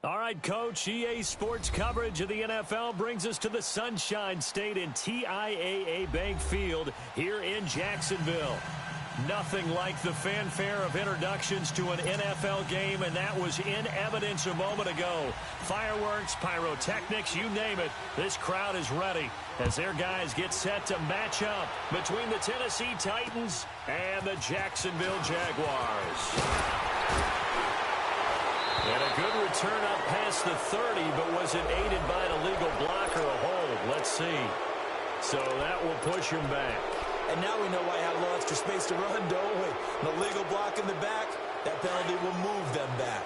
All right, Coach, EA Sports coverage of the NFL brings us to the Sunshine State in TIAA Bank Field here in Jacksonville. Nothing like the fanfare of introductions to an NFL game, and that was in evidence a moment ago. Fireworks, pyrotechnics, you name it, this crowd is ready as their guys get set to match up between the Tennessee Titans and the Jacksonville Jaguars. And a good return up past the 30, but was it aided by an illegal block or a hold? Let's see. So that will push him back. And now we know why he had a little extra space to run, don't we? An illegal block in the back, that penalty will move them back.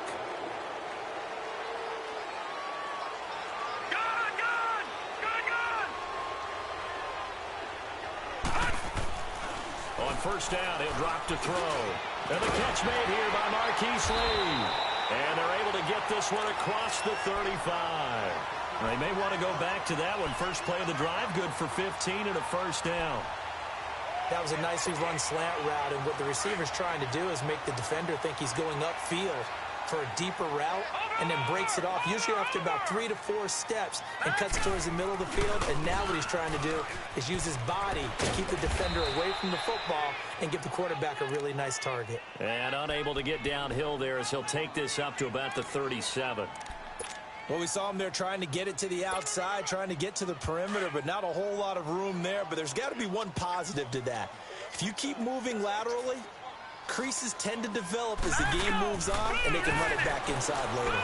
On first down, he'll drop to throw. And the catch made here by Marquise Lee. And they're able to get this one across the 35. They may want to go back to that one. First play of the drive, good for 15 and a first down. That was a nicely run slant route, and what the receiver's trying to do is make the defender think he's going upfield for a deeper route and then breaks it off, usually after about 3 to 4 steps, and cuts towards the middle of the field. And now what he's trying to do is use his body to keep the defender away from the football and give the quarterback a really nice target. And unable to get downhill there as he'll take this up to about the 37. Well, we saw him there trying to get it to the outside, trying to get to the perimeter, but not a whole lot of room there. But there's got to be one positive to that. If you keep moving laterally, creases tend to develop as the game moves on, and they can run it back inside later.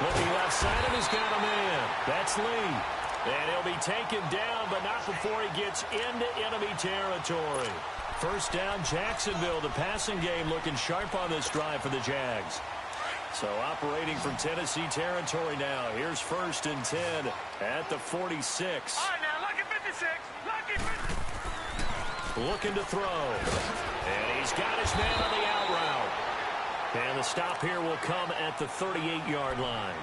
Looking left side, and he's got him in. That's Lee. And he'll be taken down, but not before he gets into enemy territory. First down, Jacksonville. The passing game looking sharp on this drive for the Jags. So operating from Tennessee territory now. Here's first and 10 at the 46. All right, now, lucky 56. Lucky 56. Looking to throw. And he's got his man on the out route. And the stop here will come at the 38-yard line.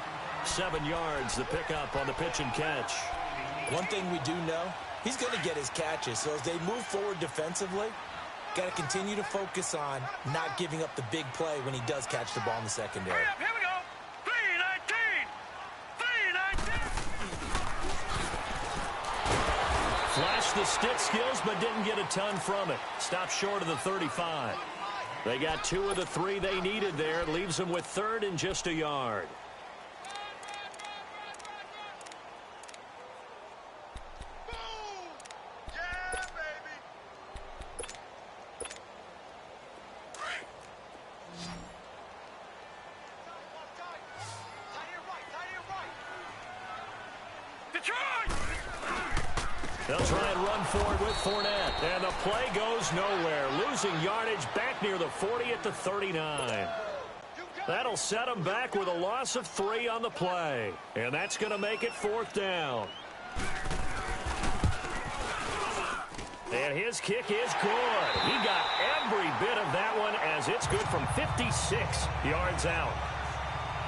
7 yards, the pickup on the pitch and catch. One thing we do know, he's going to get his catches. So as they move forward defensively, got to continue to focus on not giving up the big play when he does catch the ball in the secondary. Hurry up, here we go. 319. 319. Flashed the stick skills, but didn't get a ton from it. Stopped short of the 35. They got 2 of the 3 they needed there. Leaves them with third and just a yard. They'll try and run forward with Fournette. And the play goes nowhere. Losing yardage back near the 40 at the 39. That'll set them back with a loss of 3 on the play. And that's going to make it 4th down. And his kick is good. He got every bit of that one as it's good from 56 yards out.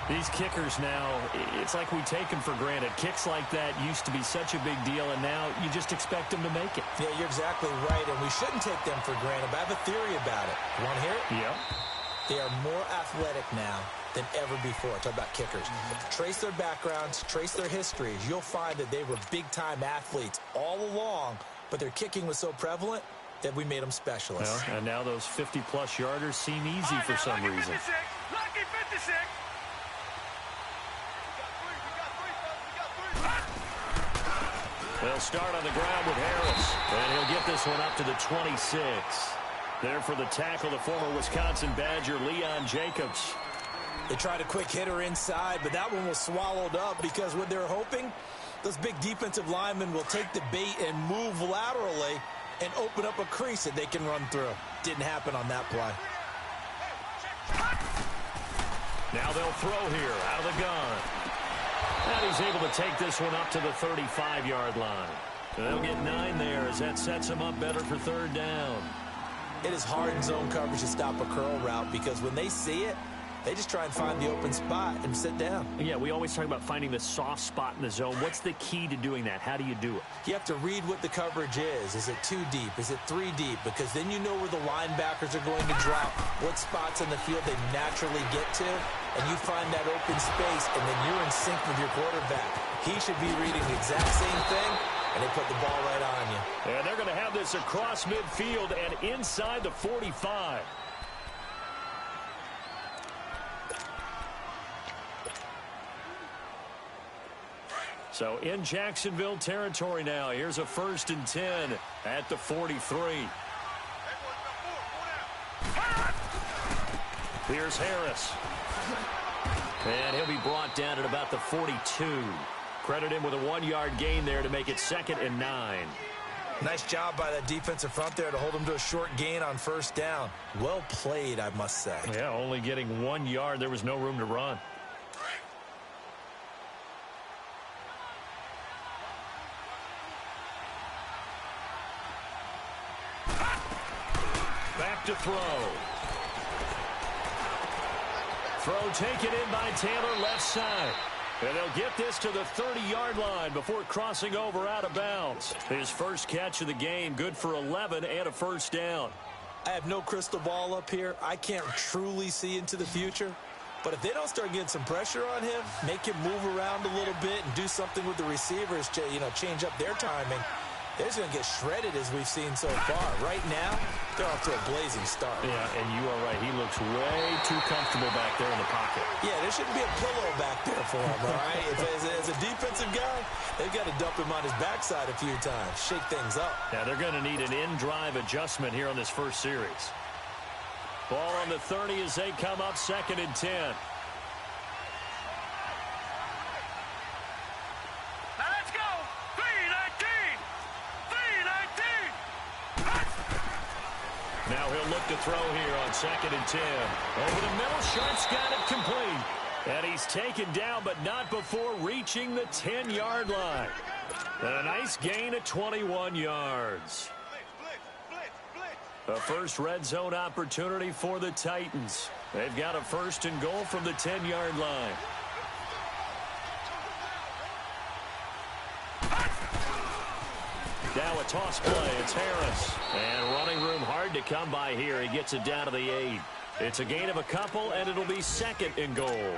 These kickers now, it's like we take them for granted. Kicks like that used to be such a big deal, and now you just expect them to make it. Yeah, you're exactly right, and we shouldn't take them for granted, but I have a theory about it. You want to hear it? Yeah. They are more athletic now than ever before. Talk about kickers. Trace their backgrounds, trace their histories. You'll find that they were big-time athletes all along, but their kicking was so prevalent that we made them specialists. Well, and now those 50-plus yarders seem easy for some reason. 56. Lucky 56. They'll start on the ground with Harris, and he'll get this one up to the 26. There for the tackle, the former Wisconsin Badger, Leon Jacobs. They tried a quick hitter inside, but that one was swallowed up because what they're hoping, those big defensive linemen will take the bait and move laterally and open up a crease that they can run through. Didn't happen on that play. Now they'll throw here out of the gun. And he's able to take this one up to the 35-yard line. They'll get 9 there as that sets him up better for 3rd down. It is hard in zone coverage to stop a curl route because when they see it, they just try and find the open spot and sit down. Yeah, we always talk about finding the soft spot in the zone. What's the key to doing that? How do you do it? You have to read what the coverage is. Is it 2 deep? Is it 3 deep? Because then you know where the linebackers are going to drop, what spots in the field they naturally get to, and you find that open space, and then you're in sync with your quarterback. He should be reading the exact same thing, and they put the ball right on you. And they're going to have this across midfield and inside the 45. So in Jacksonville territory now. Here's a 1st and 10 at the 43. Here's Harris. And he'll be brought down at about the 42. Credit him with a 1-yard gain there to make it 2nd and 9. Nice job by that defensive front there to hold him to a short gain on 1st down. Well played, I must say. Yeah, only getting 1 yard. There was no room to run. Back to throw. Throw taken in by Taylor, left side. And they'll get this to the 30-yard line before crossing over out of bounds. His first catch of the game, good for 11 and a 1st down. I have no crystal ball up here. I can't truly see into the future. But if they don't start getting some pressure on him, make him move around a little bit and do something with the receivers to, change up their timing, they're just going to get shredded as we've seen so far. Right now, they're off to a blazing start. Yeah, and you are right. He looks way too comfortable back there in the pocket. Yeah, there shouldn't be a pillow back there for him, all right? As a defensive guy, they've got to dump him on his backside a few times, shake things up. Yeah, they're going to need an in-drive adjustment here on this first series. Ball on the 30 as they come up 2nd and 10. Now he'll look to throw here on 2nd and 10. Over the middle, Sharp's got it complete. And he's taken down, but not before reaching the 10-yard line. And a nice gain of 21 yards. A first red zone opportunity for the Titans. They've got a 1st and goal from the 10-yard line. Now a toss play. It's Harris. And running room hard to come by here. He gets it down to the 8. It's a gain of a couple, and it'll be 2nd and goal.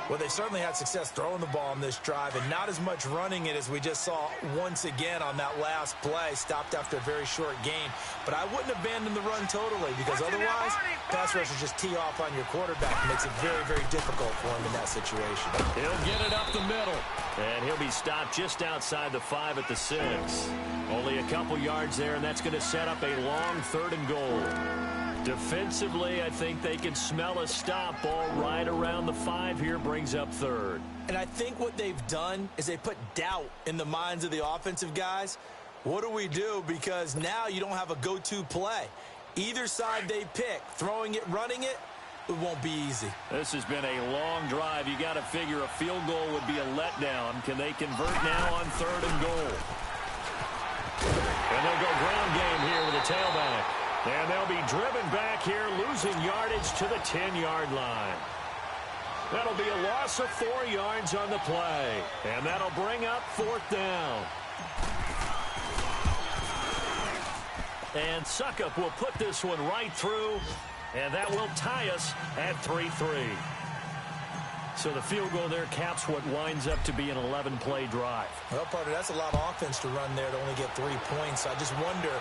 Well, they certainly had success throwing the ball on this drive, and not as much running it as we just saw once again on that last play. Stopped after a very short gain. But I wouldn't abandon the run totally, because otherwise, pass rushers just tee off on your quarterback. It makes it very, very difficult for him in that situation. He'll get it up the middle, and he'll be stopped just outside the 5 at the 6. Only a couple yards there, and that's going to set up a long 3rd and goal. Defensively, I think they can smell a stop. Ball right around the 5 here, brings up 3rd. And I think what they've done is they put doubt in the minds of the offensive guys. What do we do? Because now you don't have a go-to play. Either side they pick, throwing it, running it, it won't be easy. This has been a long drive. You got to figure a field goal would be a letdown. Can they convert now on 3rd and goal? And they'll go ground game here with a tailback. And they'll be driven back here, losing yardage to the 10-yard line. That'll be a loss of 4 yards on the play. And that'll bring up 4th down. And Suckup will put this one right through. And that will tie us at 3-3. So the field goal there caps what winds up to be an 11-play drive. Well, partner, that's a lot of offense to run there to only get 3 points. I just wonder,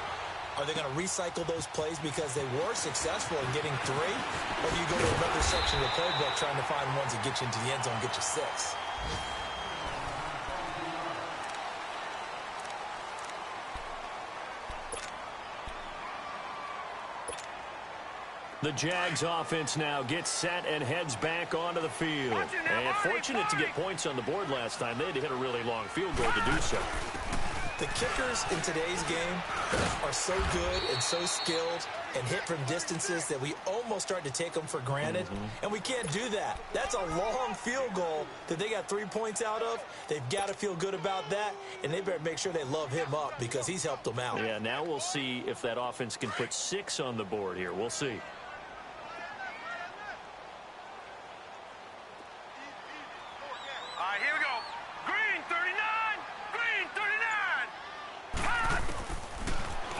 are they going to recycle those plays because they were successful in getting 3? Or do you go to another section of the playbook trying to find ones that get you into the end zone and get you 6? The Jags offense now gets set and heads back onto the field. And fortunate to get points on the board last time. They had to hit a really long field goal to do so. The kickers in today's game are so good and so skilled and hit from distances that we almost start to take them for granted. And we can't do that. That's a long field goal that they got 3 points out of. They've got to feel good about that, and they better make sure they love him up because he's helped them out. Yeah, now we'll see if that offense can put 6 on the board here. We'll see. Here we go. Green 39. Green 39.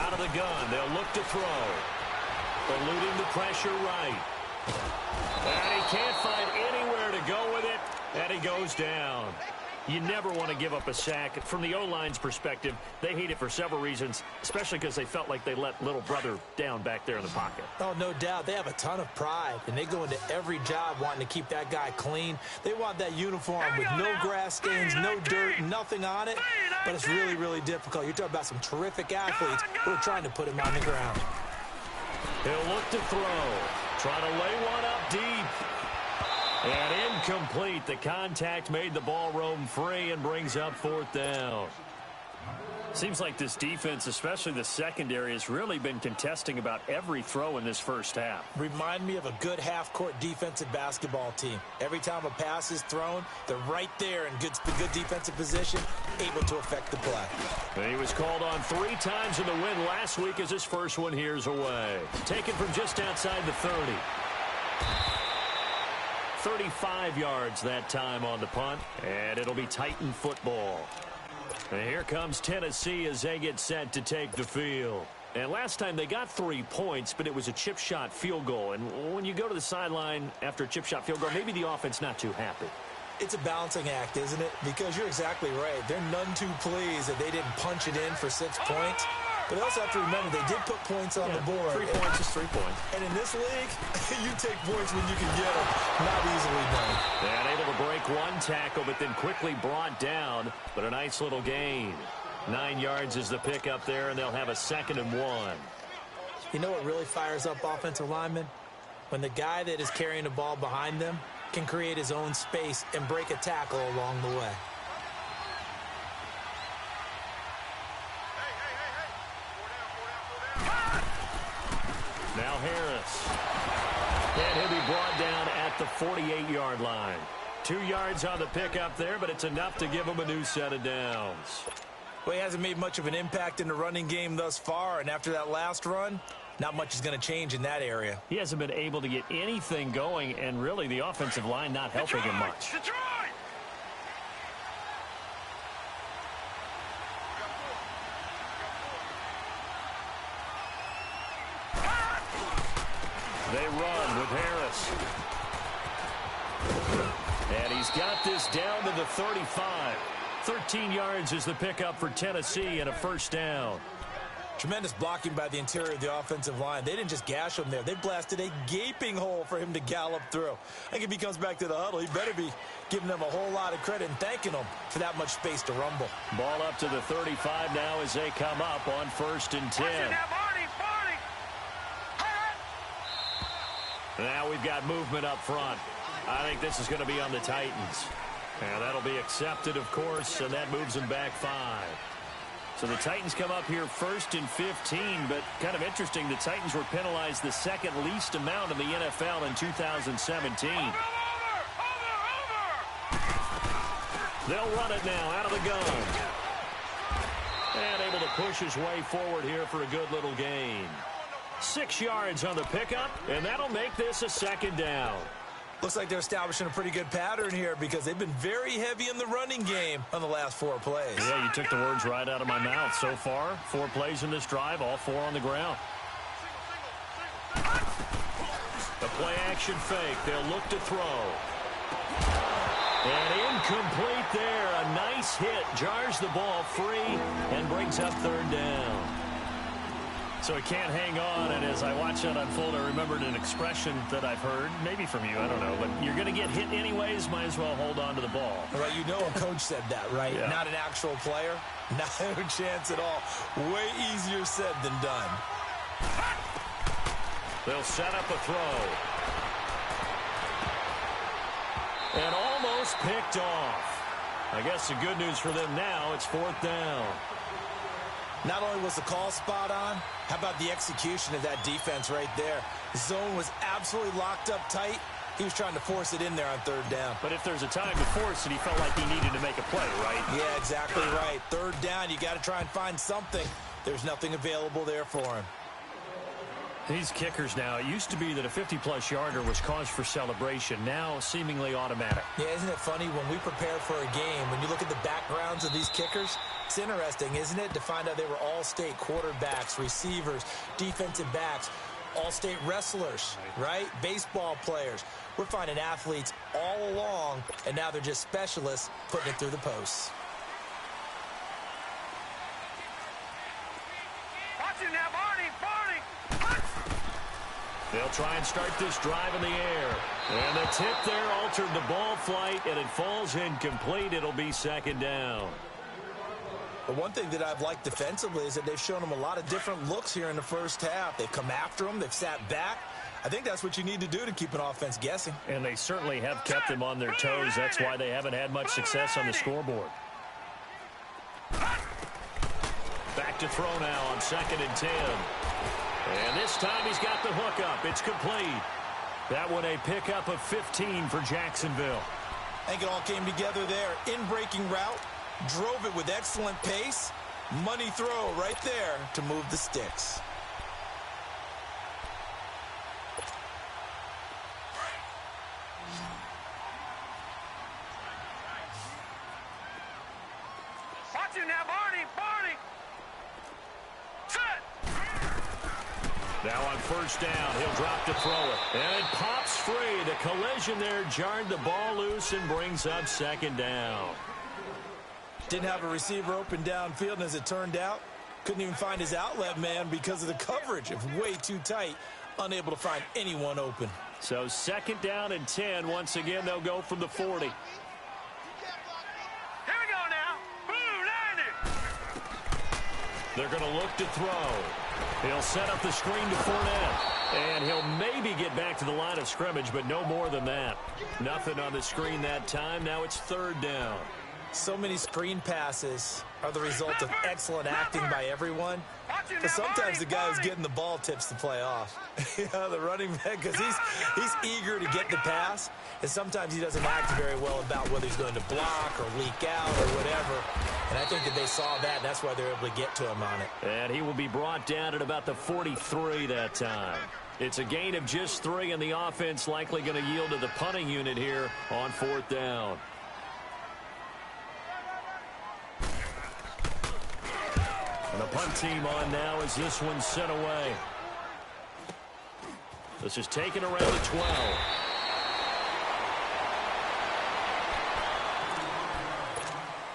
Out of the gun, they'll look to throw. Eluding the pressure right. And he can't find anywhere he goes down. You never want to give up a sack. From the O-line's perspective, they hate it for several reasons, especially because they felt like they let little brother down back there in the pocket. Oh, no doubt. They have a ton of pride, and they go into every job wanting to keep that guy clean. They want that uniform with no grass stains, no dirt, nothing on it, but it's really, really difficult. You're talking about some terrific athletes who are trying to put him on the ground. He'll look to throw, trying to lay one up deep. And incomplete. The contact made the ball roam free and brings up 4th down. Seems like this defense, especially the secondary, has really been contesting about every throw in this first half. Remind me of a good half-court defensive basketball team. Every time a pass is thrown, they're right there in good defensive position, able to affect the play. He was called on 3 times in the win last week as his first one here's away. Taken from just outside the 30. 35 yards that time on the punt, and it'll be Titan football. And here comes Tennessee as they get set to take the field. And last time they got 3 points, but it was a chip shot field goal. And when you go to the sideline after a chip shot field goal, maybe the offense not too happy. It's a balancing act, isn't it? Because you're exactly right. They're none too pleased that they didn't punch it in for 6 points. But they also have to remember they did put points on the board. 3 points is 3 points. And in this league, you take points when you can get them. Not easily done. And able to break 1 tackle, but then quickly brought down. But a nice little gain. 9 yards is the pickup there, and they'll have a 2nd and 1. You know what really fires up offensive linemen? When the guy that is carrying the ball behind them can create his own space and break a tackle along the way. Now Harris. And he'll be brought down at the 48-yard line. 2 yards on the pickup there, but it's enough to give him a new set of downs. Well, he hasn't made much of an impact in the running game thus far, and after that last run, not much is going to change in that area. He hasn't been able to get anything going, and really the offensive line not helping him much. They run with Harris. And he's got this down to the 35. 13 yards is the pickup for Tennessee and a 1st down. Tremendous blocking by the interior of the offensive line. They didn't just gash him there. They blasted a gaping hole for him to gallop through. I think if he comes back to the huddle, he better be giving them a whole lot of credit and thanking them for that much space to rumble. Ball up to the 35 now as they come up on 1st and 10. Now we've got movement up front. I think this is going to be on the Titans. And that'll be accepted, of course, and that moves them back 5. So the Titans come up here 1st and 15, but kind of interesting, the Titans were penalized the 2nd least amount in the NFL in 2017. They'll run it now out of the gun. And able to push his way forward here for a good little gain. 6 yards on the pickup, and that'll make this a 2nd down. Looks like they're establishing a pretty good pattern here because they've been very heavy in the running game on the last 4 plays. Yeah, you took the words right out of my mouth. So far, 4 plays in this drive, all 4 on the ground. The play-action fake. They'll look to throw. And incomplete there. A nice hit. Jars the ball free and brings up 3rd down. So he can't hang on, and as I watch that unfold, I remembered an expression that I've heard, maybe from you, I don't know, but you're going to get hit anyways, might as well hold on to the ball. Well, you know a coach said that, right? Yeah. Not an actual player. Not a chance at all. Way easier said than done. They'll set up a throw. And almost picked off. I guess the good news for them now, it's 4th down. Not only was the call spot on, how about the execution of that defense right there? The zone was absolutely locked up tight. He was trying to force it in there on 3rd down. But if there's a time to force it, he felt like he needed to make a play, right? Yeah, exactly right. 3rd down, you got to try and find something. There's nothing available there for him. These kickers now, it used to be that a 50-plus yarder was cause for celebration. Now, seemingly automatic. Yeah, isn't it funny? When we prepare for a game, when you look at the backgrounds of these kickers, it's interesting, isn't it, to find out they were all-state quarterbacks, receivers, defensive backs. All-state wrestlers, right? Baseball players. We're finding athletes all along, and now they're just specialists putting it through the posts. Watch it now, Barney. They'll try and start this drive in the air. And the tip there altered the ball flight, and it falls incomplete. It'll be second down. But one thing that I've liked defensively is that they've shown them a lot of different looks here in the first half. They've come after them. They've sat back. I think that's what you need to do to keep an offense guessing. And they certainly have kept them on their toes. That's why they haven't had much success on the scoreboard. Back to throw now on 2nd and 10. And this time he's got the hook up. It's complete. That one a pickup of 15 for Jacksonville. I think it all came together there. In-breaking route. Drove it with excellent pace. Money throw right there to move the sticks. Watch it now, Barney. Set. Now on 1st down, he'll drop to throw it. And it pops free. The collision there jarred the ball loose and brings up 2nd down. Didn't have a receiver open downfield, and as it turned out, couldn't even find his outlet man because of the coverage. It was way too tight, unable to find anyone open. So 2nd down and 10. Once again, they'll go from the 40. Here we go now. Blue 90. They're going to look to throw. He'll set up the screen to Fournette. And he'll maybe get back to the line of scrimmage, but no more than that. Nothing on the screen that time. Now it's 3rd down. So many screen passes are the result of excellent acting by everyone. But sometimes the guy who's getting the ball tips the play off. The running back, because he's eager to get the pass. And sometimes he doesn't act very well about whether he's going to block or leak out or whatever. And I think that they saw that, and that's why they're able to get to him on it. And he will be brought down at about the 43 that time. It's a gain of just 3, and the offense likely going to yield to the punting unit here on 4th down. And the punt team on now as this one's sent away. This is taken around the 12.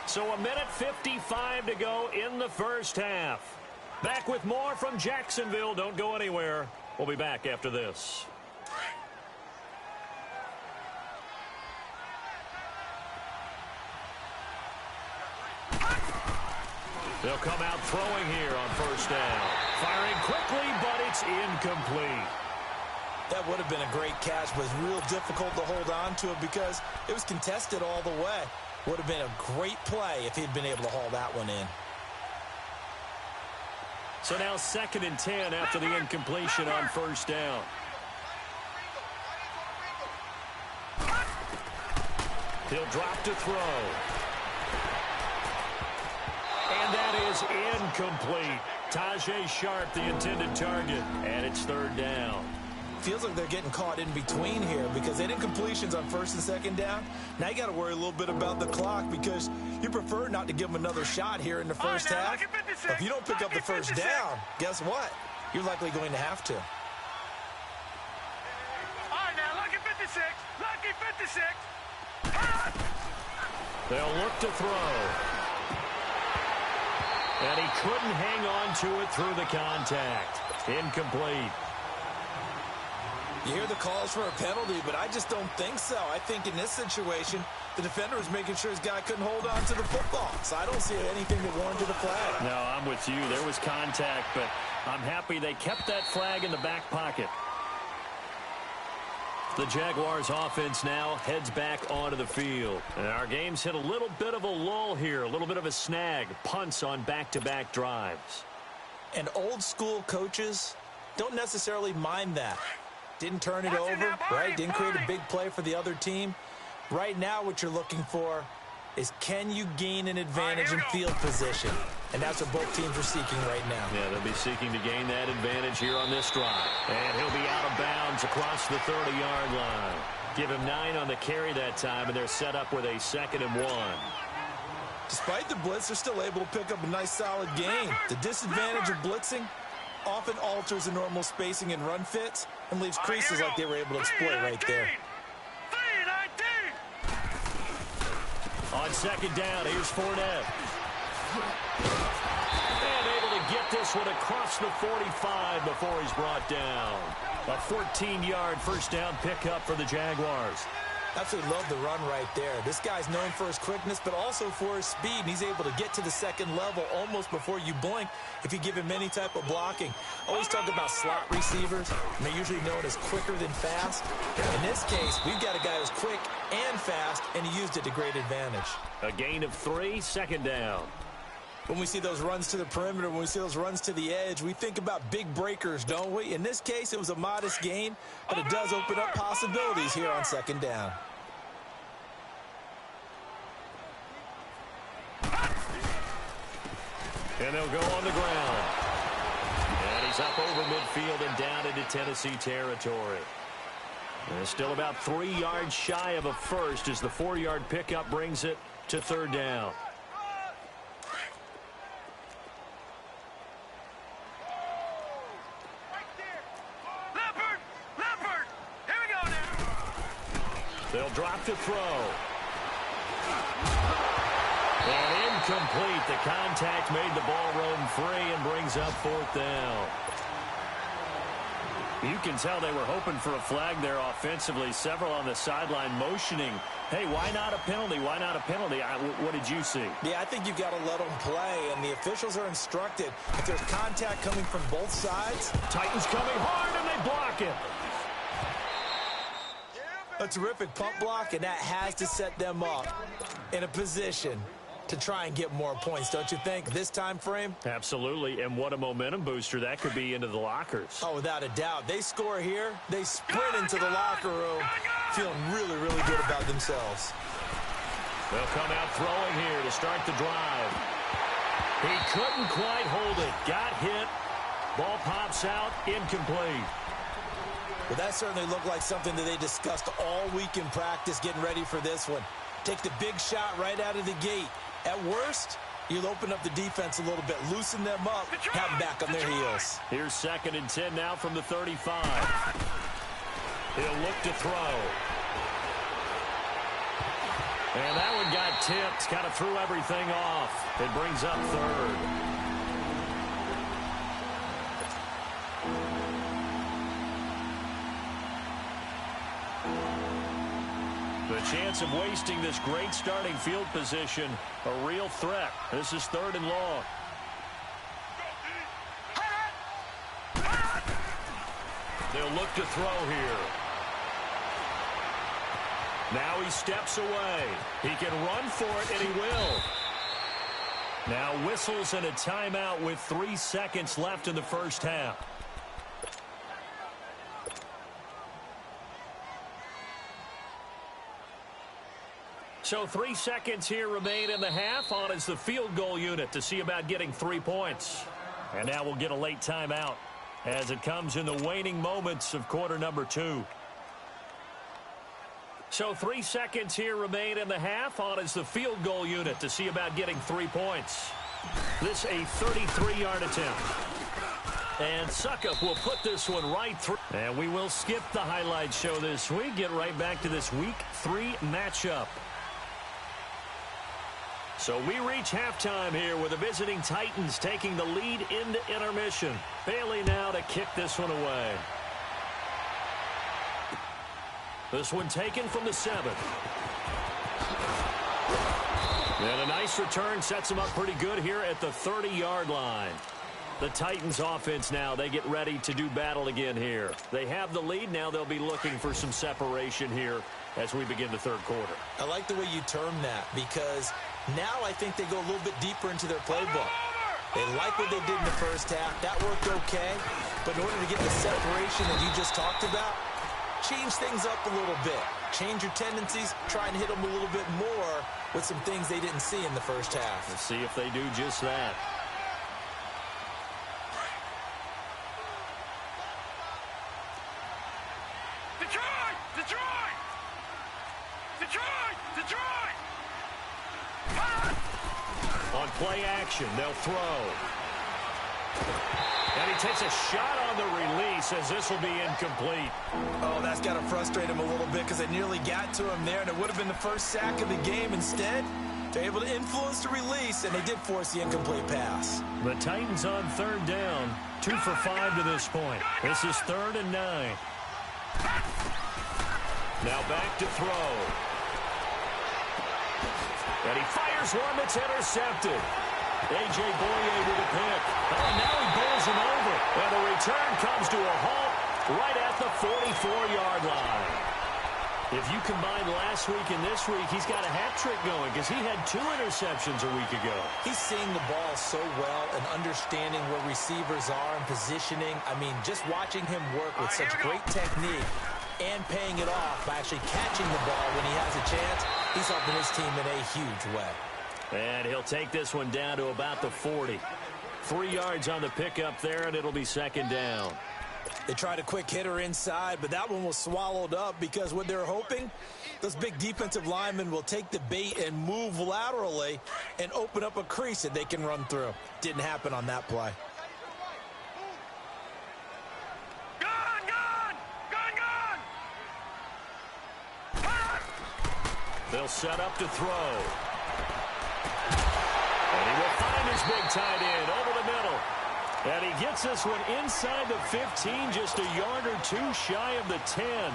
So 1:55 to go in the first half. Back with more from Jacksonville. Don't go anywhere. We'll be back after this. They'll come out throwing here on 1st down. Firing quickly, but it's incomplete. That would have been a great catch, but it's real difficult to hold on to it because it was contested all the way. Would have been a great play if he'd been able to haul that one in. So now 2nd and 10 after the incompletion on 1st down. He'll drop to throw. And that is incomplete. Tajay Sharp, the intended target. And it's 3rd down. Feels like they're getting caught in between here because they did incompletions on 1st and 2nd down. Now you got to worry a little bit about the clock because you prefer not to give them another shot here in the first half. But if you don't pick up the 1st down, guess what? You're likely going to have to. All right, now, lucky 56. Lucky 56. They'll look to throw. And he couldn't hang on to it through the contact. Incomplete. You hear the calls for a penalty, but I just don't think so. I think in this situation, the defender was making sure his guy couldn't hold on to the football. So I don't see anything that warranted a flag. No, I'm with you. There was contact, but I'm happy they kept that flag in the back pocket. The Jaguars offense now heads back onto the field. And our game's hit a little bit of a lull here, a little bit of a snag. Punts on back-to-back drives. And old school coaches don't necessarily mind that. Didn't turn it over, right? Didn't create a big play for the other team. Right now what you're looking for is can you gain an advantage in field position? And that's what both teams are seeking right now. Yeah, they'll be seeking to gain that advantage here on this drive. And he'll be out of bounds across the 30-yard line. Give him 9 on the carry that time, and they're set up with a 2nd and 1. Despite the blitz, they're still able to pick up a nice solid gain. The disadvantage of blitzing, often alters the normal spacing and run fits and leaves creases like they were able to exploit right there. 3-19. On second down, here's Fournette. And able to get this one across the 45 before he's brought down. A 14-yard first down pickup for the Jaguars. Absolutely love the run right there. This guy's known for his quickness, but also for his speed. And he's able to get to the second level almost before you blink if you give him any type of blocking. Always talk about slot receivers, and they're usually known as quicker than fast. In this case, we've got a guy who's quick and fast, and he used it to great advantage. A gain of 3, second down. When we see those runs to the perimeter, when we see those runs to the edge, we think about big breakers, don't we? In this case, it was a modest gain, but it does open up possibilities here on second down. And they'll go on the ground. And he's up over midfield and down into Tennessee territory. And still about 3 yards shy of a first as the 4-yard pickup brings it to third down. They'll drop to throw. And incomplete. The contact made the ball roam free and brings up fourth down. You can tell they were hoping for a flag there offensively. Several on the sideline motioning. Hey, why not a penalty? Why not a penalty? What did you see? Yeah, I think you've got to let them play, and the officials are instructed. If there's contact coming from both sides, Titans coming hard, and they block it. a terrific pump block, and that has to set them up in a position to try and get more points, don't you think, this time frame? Absolutely, and what a momentum booster that could be into the lockers. Oh, without a doubt. They score here, they sprint into the locker room, feeling really, really good about themselves. They'll come out throwing here to start the drive. He couldn't quite hold it. Got hit. Ball pops out, incomplete. Well, that certainly looked like something that they discussed all week in practice getting ready for this one. Take the big shot right out of the gate. At worst, you'll open up the defense a little bit, loosen them up, have them back on their heels. Here's 2nd and 10 now from the 35. He'll look to throw. And that one got tipped. Kind of threw everything off. It brings up third. The chance of wasting this great starting field position, a real threat. This is 3rd and long. They'll look to throw here. Now he steps away. He can run for it, and he will. Now whistles and a timeout with 3 seconds left in the first half. So 3 seconds here remain in the half. On is the field goal unit to see about getting 3 points. And now we'll get a late timeout as it comes in the waning moments of quarter number 2. So 3 seconds here remain in the half. On is the field goal unit to see about getting 3 points. This a 33-yard attempt. And Suckup will put this one right through. And we will skip the highlight show this week. Get right back to this Week 3 matchup. So we reach halftime here with the visiting Titans taking the lead into intermission. Bailey now to kick this one away. This one taken from the 7. And a nice return sets them up pretty good here at the 30-yard line. The Titans offense now, they get ready to do battle again here. They have the lead. Now they'll be looking for some separation here as we begin the third quarter. I like the way you term that because now I think they go a little bit deeper into their playbook. They like what they did in the first half. That worked okay. But in order to get the separation that you just talked about, change things up a little bit. Change your tendencies. Try and hit them a little bit more with some things they didn't see in the first half. Let's see if they do just that. Detroit! Detroit! Detroit! Detroit! On play action, they'll throw. And he takes a shot on the release as this will be incomplete. Oh, that's got to frustrate him a little bit because they nearly got to him there, and it would have been the first sack of the game. Instead, they're able to influence the release, and they did force the incomplete pass. The Titans on third down, 2 for 5 to this point. This is 3rd and 9. Now back to throw. And he fires one that's intercepted. A.J. Boye with a pick. Oh, now he bowls him over. And the return comes to a halt right at the 44-yard line. If you combine last week and this week, he's got a hat trick going because he had 2 interceptions a week ago. He's seeing the ball so well and understanding where receivers are and positioning. I mean, just watching him work with such great technique and paying it off by actually catching the ball when he has a chance, he's helping his team in a huge way. And he'll take this one down to about the 40. 3 yards on the pickup there, and it'll be 2nd down. They tried a quick hitter inside, but that one was swallowed up because what they're hoping, those big defensive linemen will take the bait and move laterally and open up a crease that they can run through. Didn't happen on that play. They'll set up to throw. And he will find his big tight end over the middle. And he gets this one inside the 15, just a yard or 2 shy of the 10.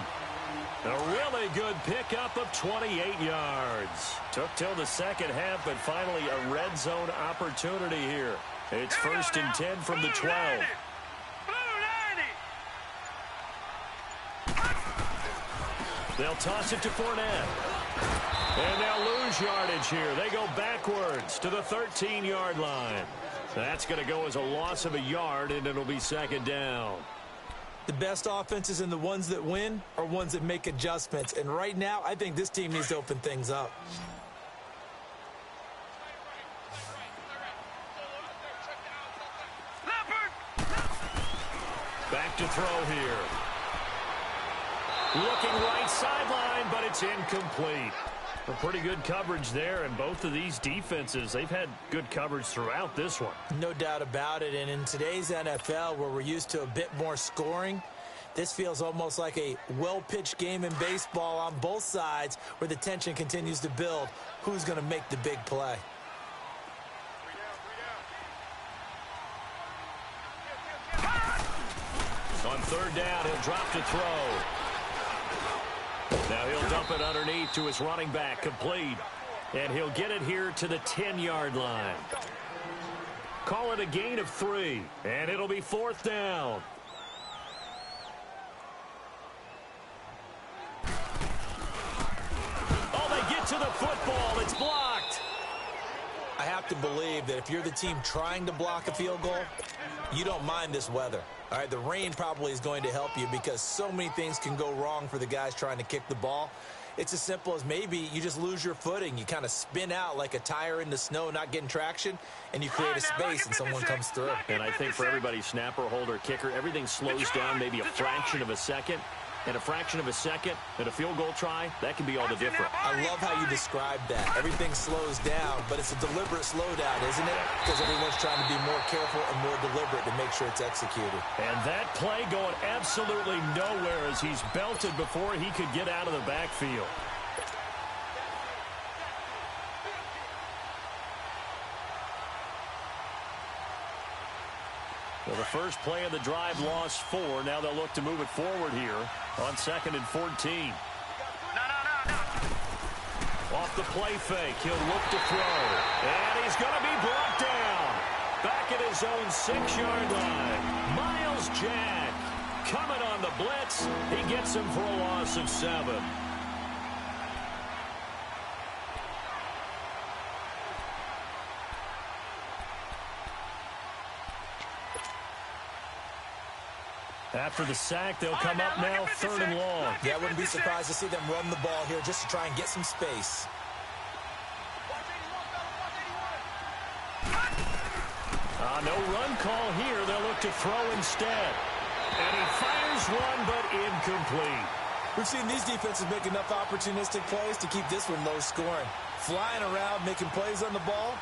A really good pickup of 28 yards. Took till the second half, but finally a red zone opportunity here. It's 1st and 10 from the 12. They'll toss it to Fournette. And they'll lose yardage here. They go backwards to the 13-yard line. That's going to go as a loss of a yard, and it'll be 2nd down. The best offenses and the ones that win are ones that make adjustments. And right now, I think this team needs to open things up. Back to throw here. Looking right sideline, but it's incomplete. A pretty good coverage there, and both of these defenses, they've had good coverage throughout this one. No doubt about it, and in today's NFL, where we're used to a bit more scoring, this feels almost like a well-pitched game in baseball on both sides where the tension continues to build. Who's going to make the big play? On 3rd down, he'll drop to throw. Now he'll dump it underneath to his running back, complete. And he'll get it here to the 10-yard line. Call it a gain of 3, and it'll be 4th down. Oh, they get to the football. It's blocked. I have to believe that if you're the team trying to block a field goal, you don't mind this weather. All right, the rain probably is going to help you because so many things can go wrong for the guys trying to kick the ball. It's as simple as maybe you just lose your footing. You kind of spin out like a tire in the snow, not getting traction, and you create a space and someone comes through. And I think for everybody, snapper, holder, kicker, everything slows down maybe a fraction of a second. And a fraction of a second and a field goal try, that can be all the difference. I love how you described that. Everything slows down, but it's a deliberate slowdown, isn't it? Because everyone's trying to be more careful and more deliberate to make sure it's executed. And that play going absolutely nowhere as he's belted before he could get out of the backfield. Well, the first play of the drive lost 4. Now they'll look to move it forward here on 2nd and 14. Off the play fake, he'll look to throw. And he's going to be brought down. Back at his own 6-yard line. Myles Jack coming on the blitz. He gets him for a loss of 7. After the sack, they'll come up now 3rd and long. Yeah, I wouldn't be surprised to see them run the ball here just to try and get some space. No run call here. They'll look to throw instead. And he fires one, but incomplete. We've seen these defenses make enough opportunistic plays to keep this one low scoring. Flying around, making plays on the ball,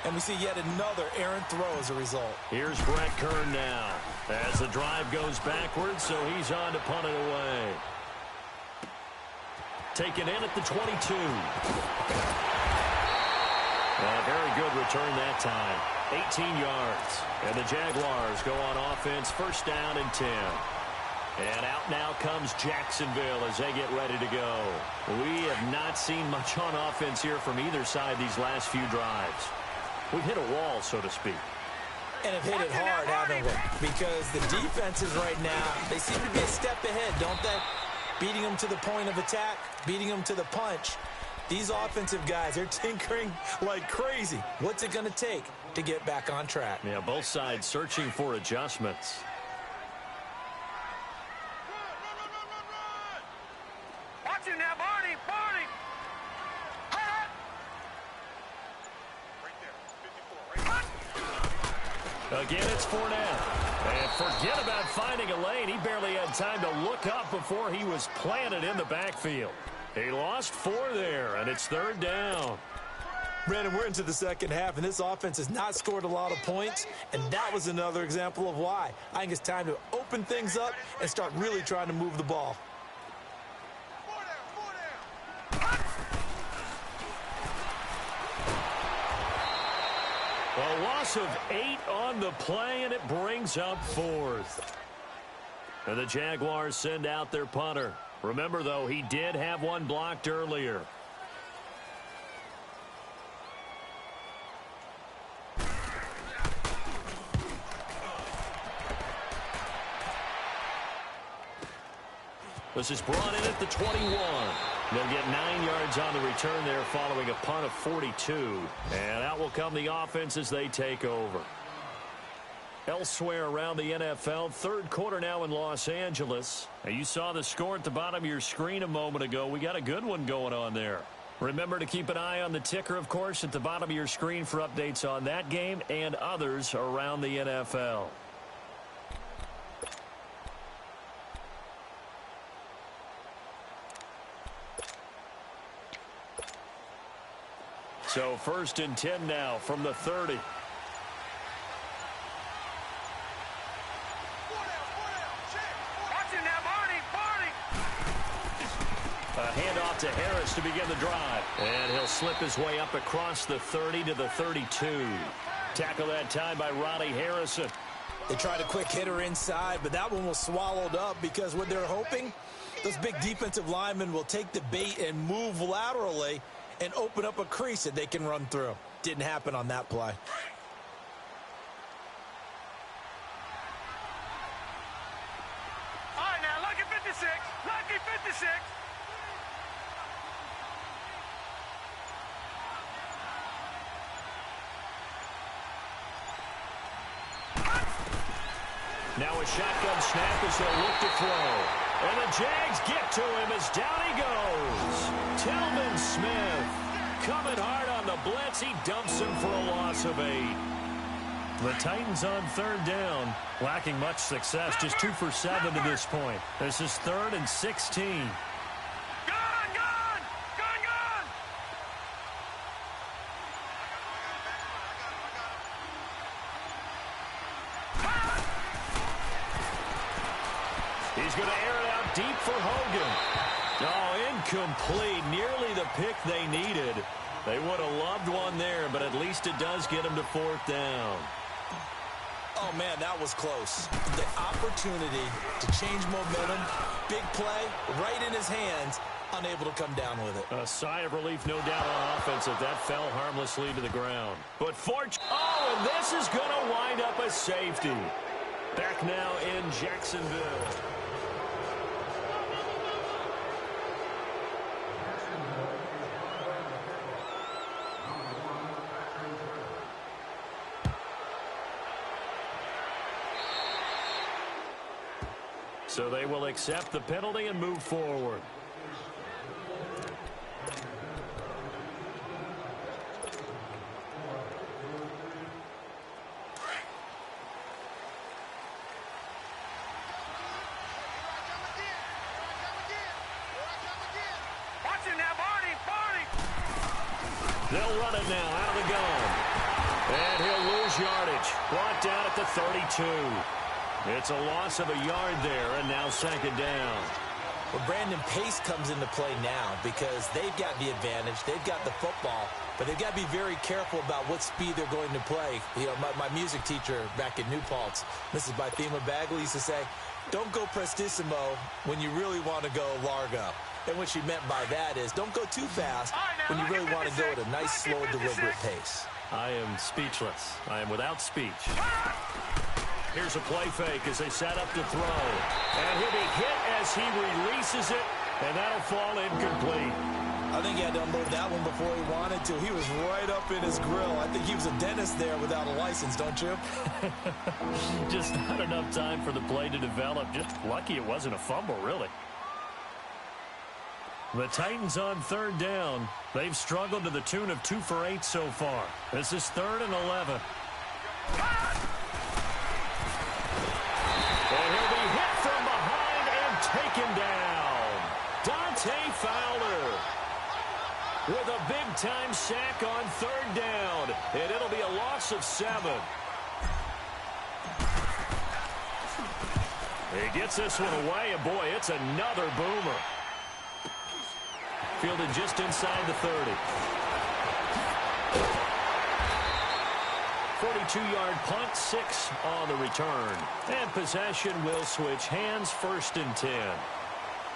And we see yet another errant throw as a result. Here's Brett Kern now as the drive goes backwards, so he's on to punt it away. Taken in at the 22. A very good return that time. 18 yards. And the Jaguars go on offense, first down and 10. And out now comes Jacksonville as they get ready to go. We have not seen much on offense here from either side these last few drives. We've hit a wall, so to speak. And have hit it hard, haven't we? Because the defenses right now, they seem to be a step ahead, don't they? Beating them to the point of attack, beating them to the punch. These offensive guys, they're tinkering like crazy. What's it going to take to get back on track? Yeah, both sides searching for adjustments. Watch him now, Barney. Barney. Again, it's Fournette. And forget about finding a lane. He barely had time to look up before he was planted in the backfield. He lost 4 there, and it's third down. Brandon, we're into the second half, and this offense has not scored a lot of points, and that was another example of why. I think it's time to open things up and start really trying to move the ball. A loss of 8 on the play, and it brings up 4th. And the Jaguars send out their punter. Remember, though, he did have one blocked earlier. This is brought in at the 21. They'll get 9 yards on the return there following a punt of 42. And out will come the offense as they take over. Elsewhere around the NFL, third quarter now in Los Angeles. Now, you saw the score at the bottom of your screen a moment ago. We got a good one going on there. Remember to keep an eye on the ticker, of course, at the bottom of your screen for updates on that game and others around the NFL. So first and 10 now from the 30. A handoff to Harris to begin the drive. And he'll slip his way up across the 30 to the 32. Tackle that time by Ronnie Harrison. They tried a quick hitter inside, but that one was swallowed up because what they're hoping, those big defensive linemen will take the bait and move laterally and open up a crease that they can run through. Didn't happen on that play. All right, now, lucky 56. Lucky 56. Now a shotgun snap as they'll look to throw. And the Jags get to him as down he goes. Tillman Smith coming hard on the blitz. He dumps him for a loss of 8. The Titans on third down, lacking much success, just 2 for 7 to this point. This is 3rd and 16. Gone, gone. Gone, gone. He's going to air it out deep for Hogan. Oh, incomplete. Nearly the pick they needed. They would have loved one there, but at least it does get them to 4th down. Oh, man, that was close. The opportunity to change momentum, big play, right in his hands, unable to come down with it. A sigh of relief, no doubt, on offense if that fell harmlessly to the ground. But and this is going to wind up a safety. Back now in Jacksonville. So they will accept the penalty and move forward. Watch it now, Barney. Barney. They'll run it now out of the gun. And he'll lose yardage. Brought down at the 32. It's a loss of a yard there, and now second down. Well, Brandon, pace comes into play now because they've got the advantage. They've got the football, but they've got to be very careful about what speed they're going to play. You know, my music teacher back in New Paltz, Mrs. Bythema Bagley, used to say, don't go prestissimo when you really want to go largo. And what she meant by that is don't go too fast when you really want to go at a nice, slow, deliberate pace. I am speechless. I am without speech. Here's a play fake as they set up to throw. And he'll be hit as he releases it, and that'll fall incomplete. I think he had to unload that one before he wanted to. He was right up in his grill. I think he was a dentist there without a license, don't you? Just not enough time for the play to develop. Just lucky it wasn't a fumble, really. The Titans on third down. They've struggled to the tune of 2 for 8 so far. This is 3rd and 11. And he'll be hit from behind and taken down. Dante Fowler with a big-time sack on 3rd down. And it'll be a loss of 7. He gets this one away, and boy, it's another boomer. Fielded just inside the 30. 42-yard punt, 6 on the return. And possession will switch hands, 1st and 10.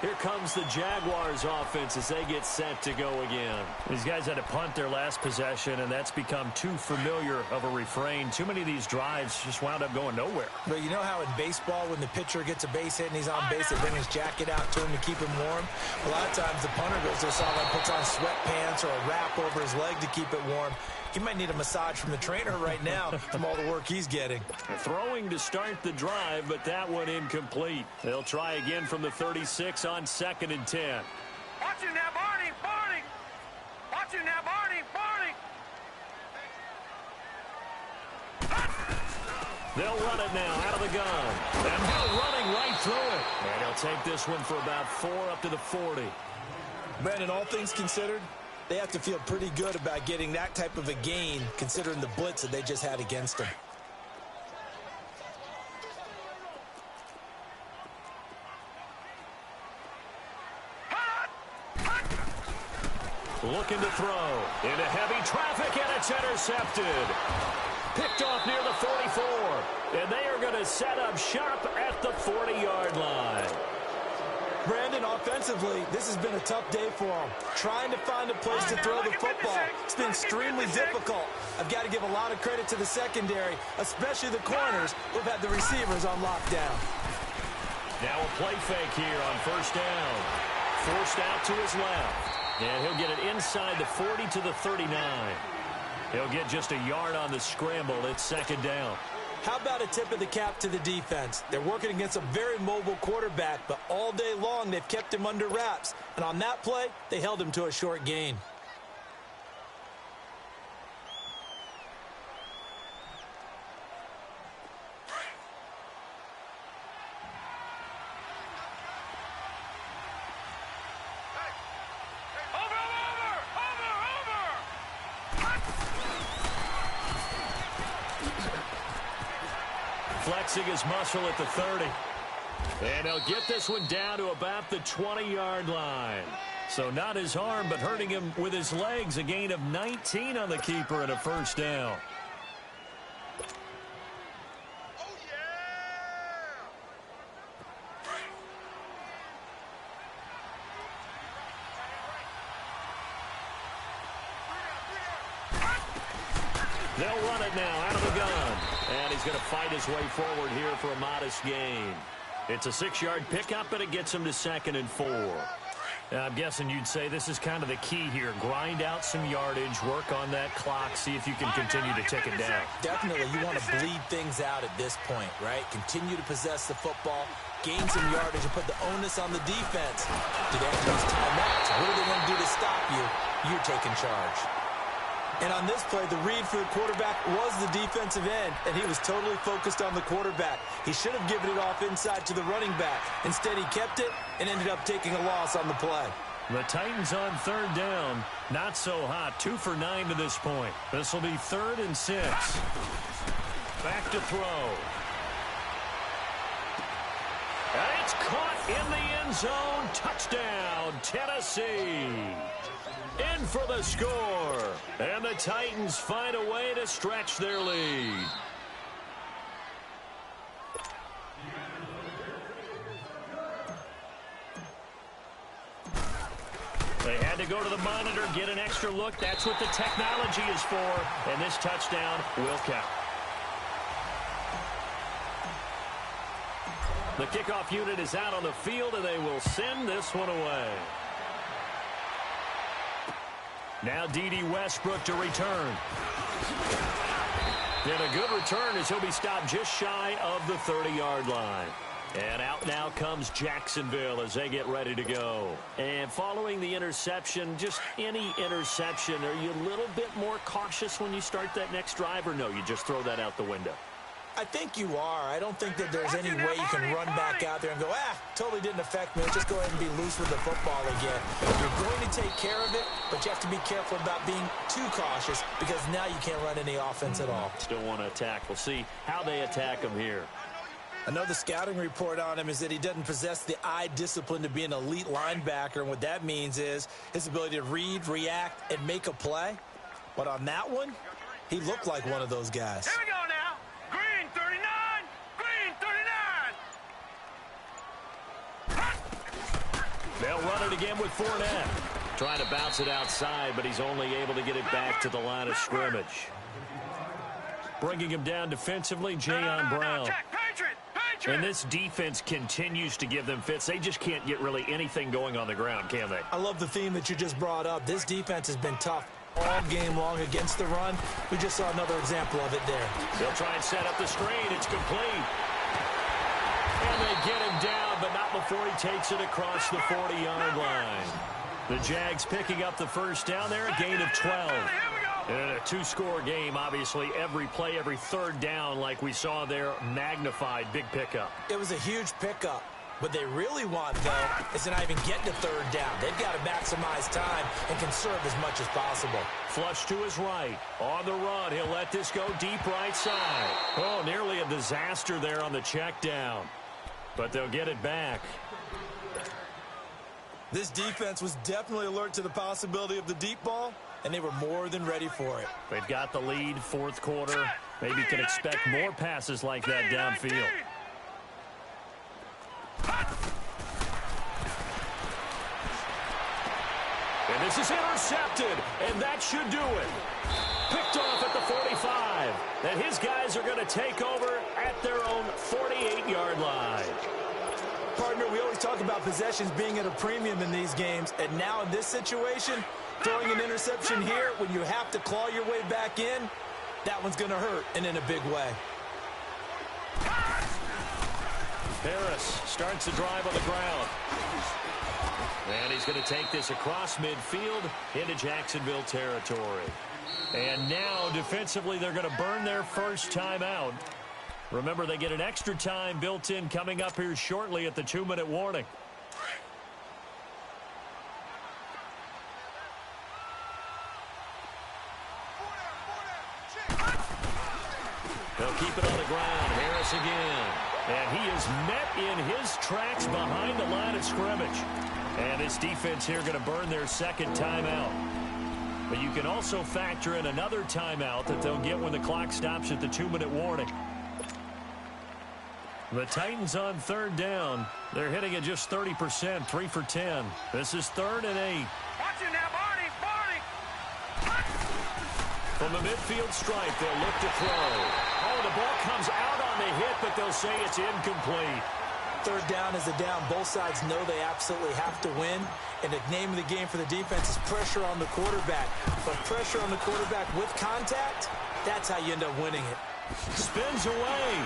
Here comes the Jaguars offense as they get set to go again. These guys had to punt their last possession, and that's become too familiar of a refrain. Too many of these drives just wound up going nowhere. But you know how in baseball, when the pitcher gets a base hit and he's on base, they bring his jacket out to him to keep him warm? A lot of times the punter goes to the sideline, puts on sweatpants or a wrap over his leg to keep it warm. He might need a massage from the trainer right now from all the work he's getting. Throwing to start the drive, but that one incomplete. They'll try again from the 36 on 2nd and 10. Watch him now, Barney, Barney. Watch him now, Barney, Barney. They'll run it now out of the gun. And now running right through it. And he'll take this one for about 4 up to the 40. Brandon, all things considered, they have to feel pretty good about getting that type of a gain considering the blitz that they just had against them. Looking to throw into heavy traffic, and it's intercepted. Picked off near the 44, and they are going to set up shop at the 40-yard line. Brandon, offensively, this has been a tough day for them. Trying to find a place to throw the football, it's been extremely difficult. I've got to give a lot of credit to the secondary, especially the corners who've had the receivers on lockdown. Now a play fake here on 1st down. Forced out to his left. And he'll get it inside the 40 to the 39. He'll get just a yard on the scramble. It's 2nd down. How about a tip of the cap to the defense? They're working against a very mobile quarterback, but all day long they've kept him under wraps. And on that play, they held him to a short gain. Flexing his muscle at the 30. And he'll get this one down to about the 20-yard line. So not his arm, but hurting him with his legs. A gain of 19 on the keeper and a 1st down. They'll run it now out of the gun. And he's going to fight his way forward here for a modest gain. It's a 6-yard pickup, and it gets him to 2nd and 4. I'm guessing you'd say this is kind of the key here. Grind out some yardage, work on that clock, see if you can continue to tick it down. Definitely, you want to bleed things out at this point, right? Continue to possess the football, gain some yardage, and put the onus on the defense. Do they have to use timeouts? What are they going to do to stop you? You're taking charge. And on this play, the read for the quarterback was the defensive end, and he was totally focused on the quarterback. He should have given it off inside to the running back. Instead, he kept it and ended up taking a loss on the play. The Titans on third down. Not so hot. 2 for 9 to this point. This will be 3rd and 6. Back to throw. And it's caught in the end zone. Touchdown, Tennessee. In for the score. And the Titans find a way to stretch their lead. They had to go to the monitor, get an extra look. That's what the technology is for. And this touchdown will count. The kickoff unit is out on the field, and they will send this one away. Now D.D. Westbrook to return. And a good return as he'll be stopped just shy of the 30-yard line. And out now comes Jacksonville as they get ready to go. And following the interception, just any interception, are you a little bit more cautious when you start that next drive, or no, you just throw that out the window? I think you are. I don't think that there's any way you can run back out there and go, totally didn't affect me. Just go ahead and be loose with the football again. You're going to take care of it, but you have to be careful about being too cautious because now you can't run any offense at all. Still want to attack. We'll see how they attack him here. I know the scouting report on him is that he doesn't possess the eye discipline to be an elite linebacker, and what that means is his ability to read, react, and make a play. But on that one, he looked like one of those guys. Here we go now. Green 39. Green 39. They'll run it again with Fournette. Trying to bounce it outside, but he's only able to get it back to the line of scrimmage. Bringing him down defensively, Jayon Brown. And this defense continues to give them fits. They just can't get really anything going on the ground, can they? I love the theme that you just brought up. This defense has been tough all game long against the run. We just saw another example of it there. They'll try and set up the screen. It's complete. And they get him down, but not before he takes it across the 40-yard line. The Jags picking up the first down there, a gain of 12. And a two-score game, obviously, every play, every third down, like we saw there, magnified, big pickup. It was a huge pickup. What they really want, though, is to not even get to third down. They've got to maximize time and conserve as much as possible. Flush to his right. On the run, he'll let this go deep right side. Oh, nearly a disaster there on the check down. But they'll get it back. This defense was definitely alert to the possibility of the deep ball, and they were more than ready for it. They've got the lead, fourth quarter. Maybe can expect more passes like that downfield. And this is intercepted, and that should do it. Picked off at the 45. And his guys are going to take over at their own 48-yard line. Partner, we always talk about possessions being at a premium in these games, and now in this situation, throwing an interception here when you have to claw your way back in, that one's going to hurt, and in a big way. Harris starts the drive on the ground. And he's going to take this across midfield into Jacksonville territory. And now, defensively, they're going to burn their first timeout. Remember, they get an extra time built in coming up here shortly at the 2-minute warning. They'll keep it on the ground. Harris again. And he is met in his tracks behind the line of scrimmage. And this defense here going to burn their second timeout. But you can also factor in another timeout that they'll get when the clock stops at the 2-minute warning. The Titans on third down. They're hitting at just 30%, 3 for 10. This is 3rd and 8. Watch it now, Barney. From the midfield stripe, they'll look to throw. Oh, the ball comes out on the hit, but they'll say it's incomplete. Third down is a down. Both sides know they absolutely have to win. And the name of the game for the defense is pressure on the quarterback. But pressure on the quarterback with contact, that's how you end up winning it. Spins away.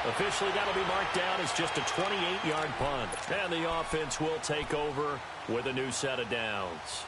Officially, that'll be marked down as just a 28-yard punt. And the offense will take over with a new set of downs.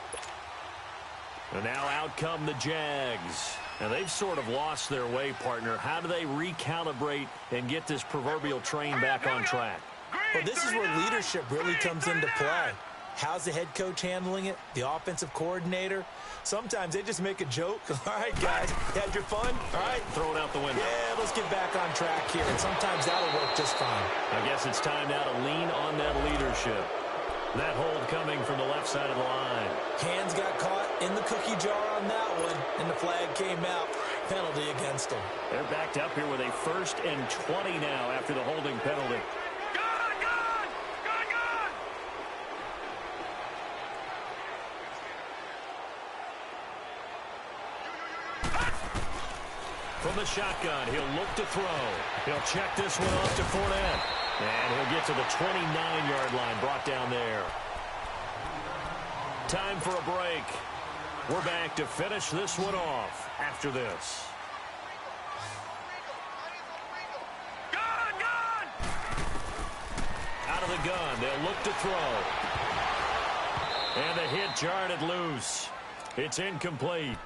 And now out come the Jags. And they've sort of lost their way, partner. How do they recalibrate and get this proverbial train back on track? Green Well, this is where leadership really comes into play. How's the head coach handling it? The offensive coordinator? Sometimes they just make a joke. All right, guys, you had your fun? All right. Throw it out the window. Yeah, let's get back on track here. And sometimes that'll work just fine. I guess it's time now to lean on that leadership. That hold coming from the left side of the line. Hands got caught in the cookie jar on that one, and the flag came out. Penalty against them. They're backed up here with a 1st and 20 now after the holding penalty. From the shotgun, he'll look to throw. He'll check this one off to Fournette. And he'll get to the 29-yard line, brought down there. Time for a break. We're back to finish this one off after this. Out of the gun, they'll look to throw. And the hit jarred it loose. It's incomplete.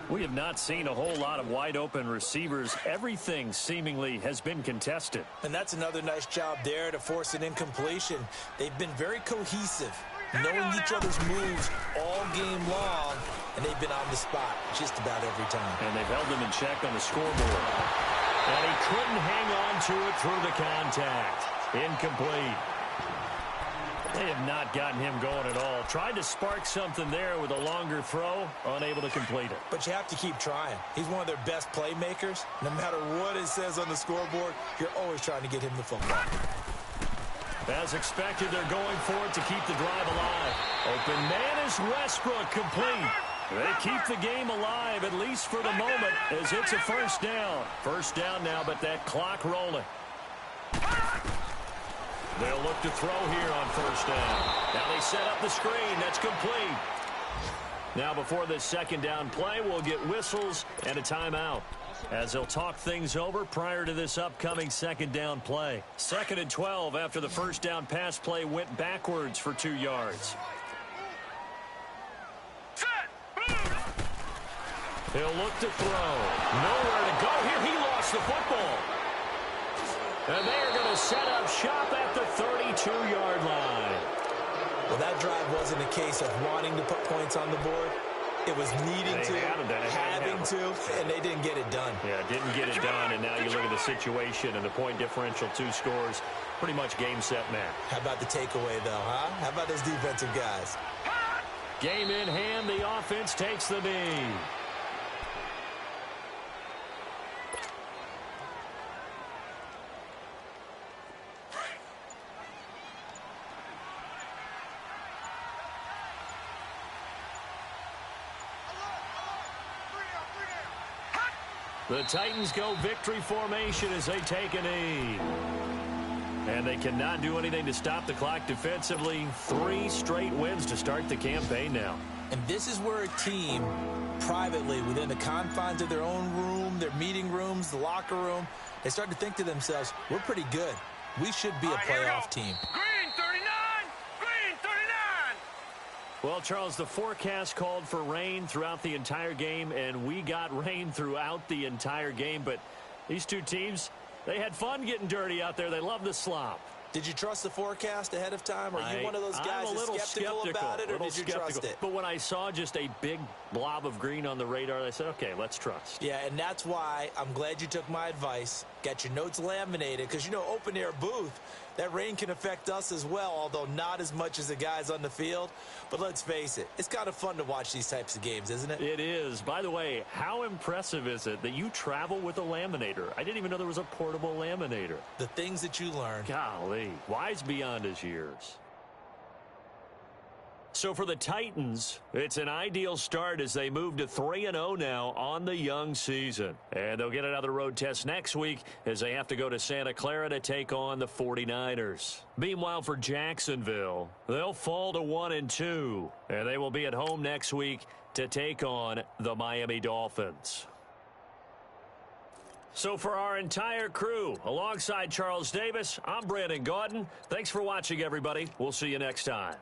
We have not seen a whole lot of wide-open receivers. Everything seemingly has been contested. And that's another nice job there to force an incompletion. They've been very cohesive, knowing each other's moves all game long, and they've been on the spot just about every time. And they've held them in check on the scoreboard. And he couldn't hang on to it through the contact. Incomplete. They have not gotten him going at all. Tried to spark something there with a longer throw, unable to complete it. But you have to keep trying. He's one of their best playmakers. No matter what it says on the scoreboard, you're always trying to get him the football. As expected, they're going for it to keep the drive alive. Open man is Westbrook, complete. They keep the game alive, at least for the moment, as it's a 1st down. 1st down now, but that clock rolling. They'll look to throw here on 1st down. Now they set up the screen. That's complete. Now before this 2nd down play, we'll get whistles and a timeout, as they'll talk things over prior to this upcoming 2nd down play. 2nd and 12 after the 1st down pass play went backwards for 2 yards. He'll look to throw. Nowhere to go here. He lost the football. And they are going to set up shop at the 32-yard line. Well, that drive wasn't a case of wanting to put points on the board. It was needing to, having to, and they didn't get it done. Yeah, didn't get it done, and now you look at the situation and the point differential, 2 scores, pretty much game, set, match. How about the takeaway, though, huh? How about those defensive guys? Game in hand, the offense takes the knee. The Titans go victory formation as they take a knee. And they cannot do anything to stop the clock defensively. 3 straight wins to start the campaign now. And this is where a team, privately, within the confines of their own room, their meeting rooms, the locker room, they start to think to themselves, we're pretty good. We should be a playoff team. Green 39! Green 39! Well, Charles, the forecast called for rain throughout the entire game, and we got rain throughout the entire game. But these 2 teams, they had fun getting dirty out there. They love the slop. Did you trust the forecast ahead of time? Are you one of those guys that's skeptical about it, or did you trust it? But when I saw just a big blob of green on the radar, I said, okay, let's trust. Yeah, and that's why I'm glad you took my advice. Got your notes laminated, because, you know, open-air booth, that rain can affect us as well, although not as much as the guys on the field. But let's face it, it's kind of fun to watch these types of games, isn't it? It is. By the way, how impressive is it that you travel with a laminator? I didn't even know there was a portable laminator. The things that you learn. Golly, wise beyond his years. So for the Titans, it's an ideal start as they move to 3-0 now on the young season. And they'll get another road test next week as they have to go to Santa Clara to take on the 49ers. Meanwhile, for Jacksonville, they'll fall to 1-2, and they will be at home next week to take on the Miami Dolphins. So for our entire crew, alongside Charles Davis, I'm Brandon Gaudin. Thanks for watching, everybody. We'll see you next time.